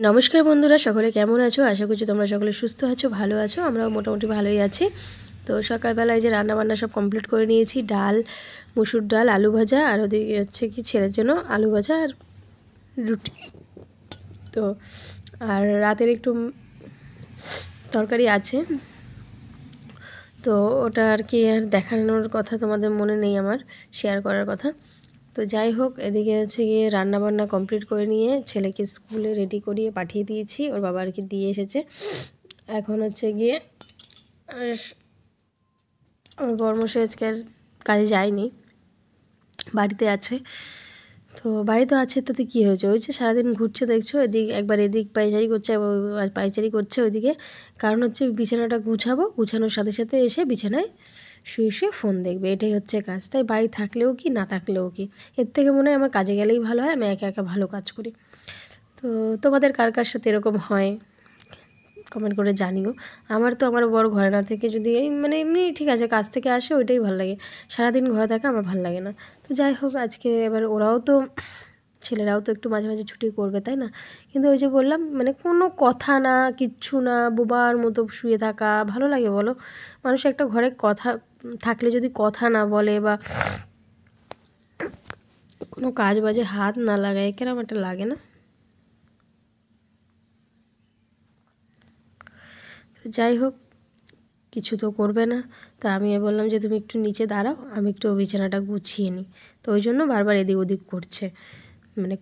নমস্কার বন্ধুরা, সকলে কেমন আছো? আশা করছি তোমরা সকলে সুস্থ আছো, ভালো আছো। আমরাও মোটামুটি ভালোই আছি। তো সকালবেলায় যে রান্নাবান্না সব কমপ্লিট করে নিয়েছি। ডাল, মুসুর ডাল, আলু ভাজা, আর ওদিকে হচ্ছে কি ছেলের জন্য আলু ভাজা আর রুটি। তো আর রাতের একটু তরকারি আছে, তো ওটা আর কি আর দেখানোর কথা তোমাদের মনে নেই আমার, শেয়ার করার কথা। তো যাই হোক, এদিকে হচ্ছে গিয়ে রান্নাবান্না কমপ্লিট করে নিয়ে ছেলেকে স্কুলে রেডি করিয়ে পাঠিয়ে দিয়েছি। ওর বাবা আর কি দিয়ে এসেছে। এখন হচ্ছে গিয়ে আমার বর্মশাই আজকে আর কাজে যায়নি, বাড়িতে আছে। তো বাড়িতে আছে তাতে কী হয়েছে, ওই যে সারাদিন ঘুরছে দেখছো, একবার এদিক পাইচারি করছে, একবার পাইচারি করছে ওইদিকে। কারণ হচ্ছে বিছানাটা গুছানোর সাথে সাথে এসে বিছানায় শুয়ে শুয়ে ফোন দেখবে, এটাই হচ্ছে কাজ। তাই বাড়ি থাকলেও কি না থাকলেও কি, এর থেকে মনে হয় আমার কাজে গেলেই ভালো হয়, আমি একা একা ভালো কাজ করি। তো তোমাদের কার কার সাথে এরকম হয় কমেন্ট করে জানিও। আমার বড় ঘরে না থেকে যদি এই এমনি ঠিক আছে কাজ থেকে আসে, ওইটাই ভালো লাগে। সারাদিন ঘরে থাকা আমার ভালো লাগে না। তো যাই হোক, আজকে এবার ছেলেরাও তো একটু মাঝে মাঝে ছুটি করবে, তাই না? কিন্তু ওই যে বললাম, কোনো কথা না, কিচ্ছু না, বোবার মতো শুয়ে থাকা ভালো লাগে বলো? মানুষ একটা ঘরে কথা থাকলে যদি কথা না বলে বা কোনো কাজ বাজে হাত না লাগায়, কেরম একটা লাগে না? তো যাই হোক, কিছু তো করবে না। তা আমি বললাম যে তুমি একটু নিচে দাঁড়াও, আমি একটু বিছানাটা গুছিয়ে নিই। তো ওই জন্য বারবার এদিক ওদিক করছে,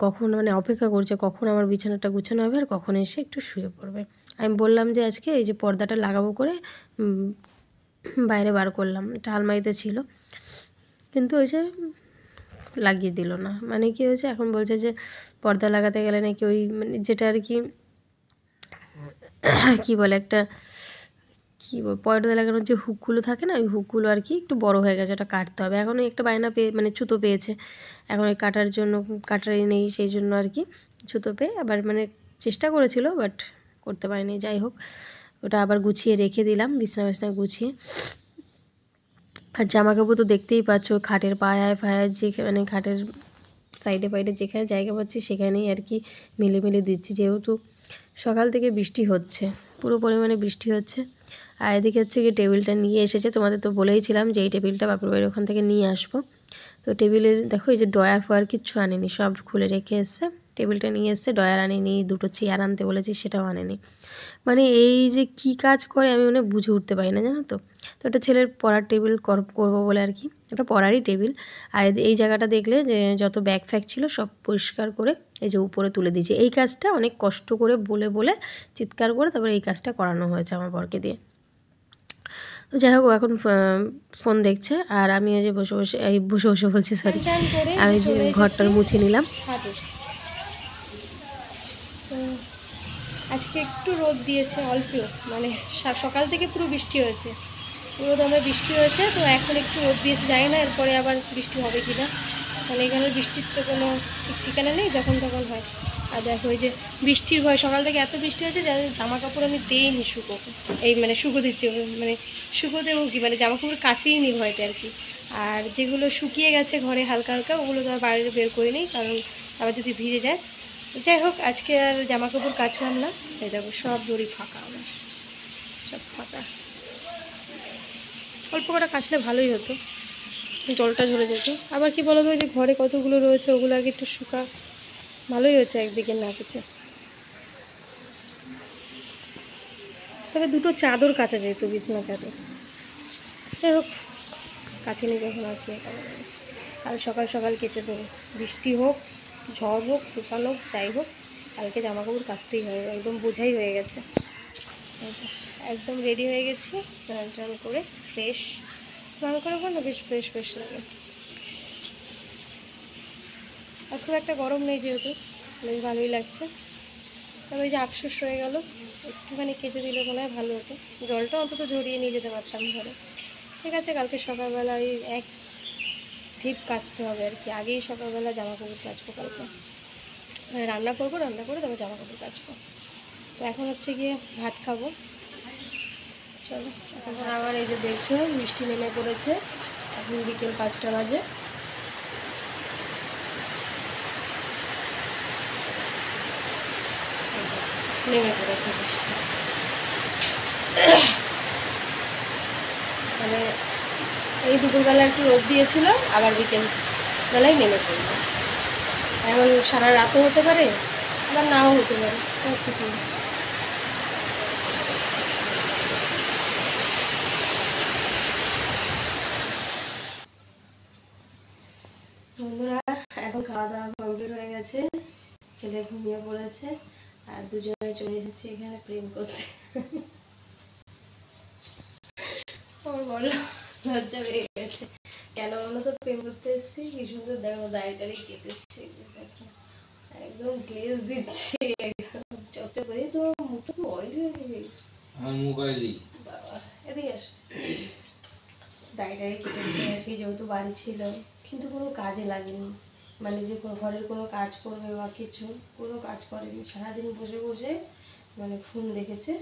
কখন অপেক্ষা করছে কখন আমার বিছানাটা গুছানো হবে আর কখন এসে একটু শুয়ে পড়বে। আমি বললাম যে আজকে এই যে পর্দাটা লাগাবো করে বাইরে বার করলাম, এটা আলমারিতে ছিল, কিন্তু ওই যে লাগিয়ে দিল না। কী হয়েছে, এখন বলছে যে পর্দা লাগাতে গেলে নাকি ওই যেটা আর কি কী বলে একটা পর্দা লাগানোর যে হুকগুলো থাকে না, ওই হুকগুলো আর কি একটু বড় হয়ে গেছে, ওটা কাটতে হবে। এখন একটা বায়না পেয়ে ছুতো পেয়েছে, এখন ওই কাটার জন্য কাটারি নেই, সেই জন্য আর কি ছুতো পেয়ে আবার চেষ্টা করেছিল, বাট করতে পারিনি। যাই হোক, ওটা আবার গুছিয়ে রেখে দিলাম, বিছানা গুছিয়ে। আর জামা কাপড় তো দেখতেই পাচ্ছ, খাটের পায়ায় যেখানে খাটের সাইডে পাইডে যেখানে জায়গা পাচ্ছি সেখানেই আর কি মিলে মিলে দিচ্ছি, যেহেতু সকাল থেকে বৃষ্টি হচ্ছে, পুরো পরিমাণে বৃষ্টি হচ্ছে। আর এদিকে হচ্ছে গিয়ে টেবিলটা নিয়ে এসেছে, তোমাদের তো বলেইছিলাম যে এই টেবিলটা বাপের বাড়ির ওখান থেকে নিয়ে আসবো। তো টেবিলের দেখো এই যে ডয়ার ফয়ার কিচ্ছু আনেনি, সব খুলে রেখে এসছে। টেবিলটা নিয়ে এসছে, ডয়ার আনেনি, দুটো চেয়ার আনতে বলেছি সেটাও আনেনি। এই যে কি কাজ করে আমি বুঝে উঠতে পারি না, জানো তো। তো এটা ছেলের পড়ার টেবিল করবো বলে আর কি, এটা পড়ারই টেবিল। আর এই জায়গাটা দেখলে যে যত ব্যাগ ফ্যাগ ছিল সব পরিষ্কার করে এই যে উপরে তুলে দিয়েছি। এই কাজটা অনেক কষ্ট করে বলে বলে চিৎকার করে তারপরে এই কাজটা করানো হয়েছে আমার বরকে দিয়ে। তো যাই হোক, এখন ফোন দেখছে, আর আমি এই যে বসে বসে বলছি, সরি, আমি যে ঘরটা মুছে নিলাম। আজকে একটু রোদ দিয়েছে, অল্প, সকাল থেকে পুরো বৃষ্টি হয়েছে, পুরো দমে বৃষ্টি হয়েছে। তো এখন একটু রোদ দিয়েছে, জানি না এরপরে আবার বৃষ্টি হবে কি না, এখানে বৃষ্টির তো কোনো ঠিক ঠিকানা নেই, যখন তখন হয়। আর দেখো এই যে বৃষ্টির ভয়, সকাল থেকে এত বৃষ্টি হয়েছে যে জামা কাপড় আমি দিইনি শুকোতে, শুকো দিচ্ছি, শুকো দেবো কি, জামা কাপড় কাছেই নি ভয়তে আর কি। আর যেগুলো শুকিয়ে গেছে ঘরে হালকা হালকা, ওগুলো তো আর বাইরে বের করে নিই, কারণ আবার যদি ভিজে যায়। যাই হোক, আজকে আর জামা কাপড় কাচলাম না। এই দেখো সব দড়ি ফাঁকা, আমার সব ফাঁকা। অল্প কটা কাচলে ভালোই হতো, জলটা ঝরে যেত। আবার কি বলো তো, ওই যে ঘরে কতগুলো রয়েছে ওগুলো আগে একটু শুকা, ভালোই হয়েছে একদিকে না কেচে। তবে দুটো চাদর কাচা যেত, বিছনা চাদর। যাই হোক, কাচিনি যখন আর কি, কাল সকাল সকাল কেচে দেবো, বৃষ্টি হোক, ঝড় হোক, তুফান হোক, যাই হোক, কালকে জামা কাপড় কাচতেই হবে, একদম বোঝাই হয়ে গেছে। একদম রেডি হয়ে গেছি, স্নান টান করে ফ্রেশ, স্নান করে না বেশ ফ্রেশ ফ্রেশ লাগে। আর খুব একটা গরম নেই যেহেতু, বেশ ভালোই লাগছে। তবে এই যে আফসোস হয়ে গেল, একটুখানি কেচে দিলে মনে হয় ভালো হতো, জলটা অন্তত ঝরিয়ে নিয়ে যেতে পারতাম ঘরে। ঠিক আছে, কালকে সকালবেলা ওই এক ঢিপ কাচতে হবে আর কি, আগেই সকালবেলা জামা কাপড় কাচবো কালকে, রান্না করবো, রান্না করে তবে জামা কাপড় কাচবো। তো এখন হচ্ছে গিয়ে ভাত খাবো, চলো। এখন আবার এই যে দেখছো বৃষ্টি নেমে পড়েছে, এখন বিকেল 5টা বাজে। নেমে পড়েছে বৃষ্টি। মানে এই দুপুরবেলা একটু রোদ দিয়েছিল, আবার বিকেল বেলায় নেমে পড়লো। এখন সারা রাতও হতে পারে, আবার নাও হতে পারে, সব ঠিক নেই। বন্ধুরা, এখন খাওয়া দাওয়া কমপ্লিট হয়ে গেছে, ছেলে ঘুমিয়ে পড়েছে, আর দুজনে চলে এসেছি এখানে প্রেম করতে। আমার বলো লজ্জা পেয়ে গেছে, কেন বলো তো প্রেম করতে এসেছি? কি সুন্দর দেখো দাড়ি কেটেছে, দেখো একদম গ্লেজ দিচ্ছে, একদম চকচক করে। তো মুখটা তো অয়েলি হয়ে গেছে। আমার মুখ অয়েলি বাবা, এদিকে আস। দাড়ি কেটেছে আজকে, যেহেতু বাড়ি ছিল, কিন্তু কোনো কাজে লাগেনি। মানে যে ঘরের কোনো কাজ করবে বা কিছু, কোনো কাজ করেনি, সারাদিন বসে বসে মানে ফোন দেখেছে,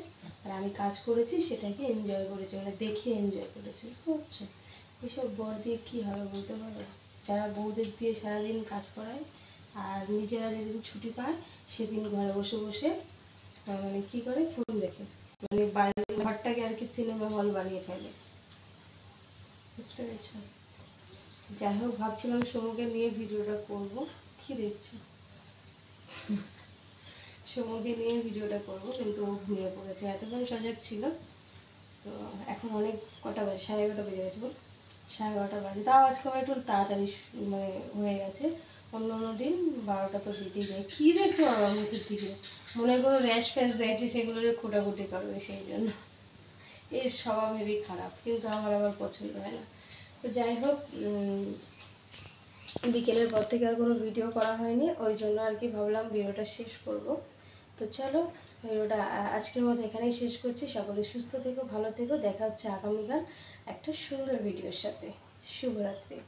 আর আমি কাজ করেছি সেটাকে এনজয় করেছে, মানে দেখে এনজয় করেছে। বুঝতে পারছো? এসব বর দিয়ে কী হবে বলতে পারো? যারা বউদের দিয়ে সারাদিন কাজ করায়, আর নিজেরা যেদিন ছুটি পায় সেদিন ঘরে বসে বসে মানে কী করে, ফোন দেখে, মানে বাড়ির ঘরটাকে আর কি সিনেমা হল বানিয়ে ফেলে। বুঝতে পেরেছো? যাই হোক, ভাবছিলাম সমুকে নিয়ে ভিডিওটা করব। কি দেখছো? সমুকে নিয়ে ভিডিওটা করব, কিন্তু ও ঘুমিয়ে পড়েছে, এতক্ষণ সজাগ ছিল। তো এখন অনেক কটা বাজে, 11:30 বেজে গেছে, বল 11:30 বাজে। তাও আজকে আমার একটু তাড়াতাড়ি মানে হয়ে গেছে, অন্য অন্য দিন 12টা তো বেজেই যায়। কী দেখছো আমার মুখের দিকে? মনে করো র্যাশ ফ্যাশ দেখছি, সেগুলো খোটাখুটি করবে, সেই জন্য। এর স্বভাব হেবি খারাপ, কিন্তু আমার আবার পছন্দ হয় না। তো যাই হোক, বিকেলের পর থেকে আর কোনো ভিডিও করা হয়নি, ওই জন্য আর কি ভাবলাম ভিডিওটা শেষ করব। তো চলো, ভিডিওটা আজকের মতো এখানেই শেষ করছি। সকলে সুস্থ থেকো, ভালো থেকো, দেখা হচ্ছে আগামীকাল একটা সুন্দর ভিডিওর সাথে। শুভরাত্রি।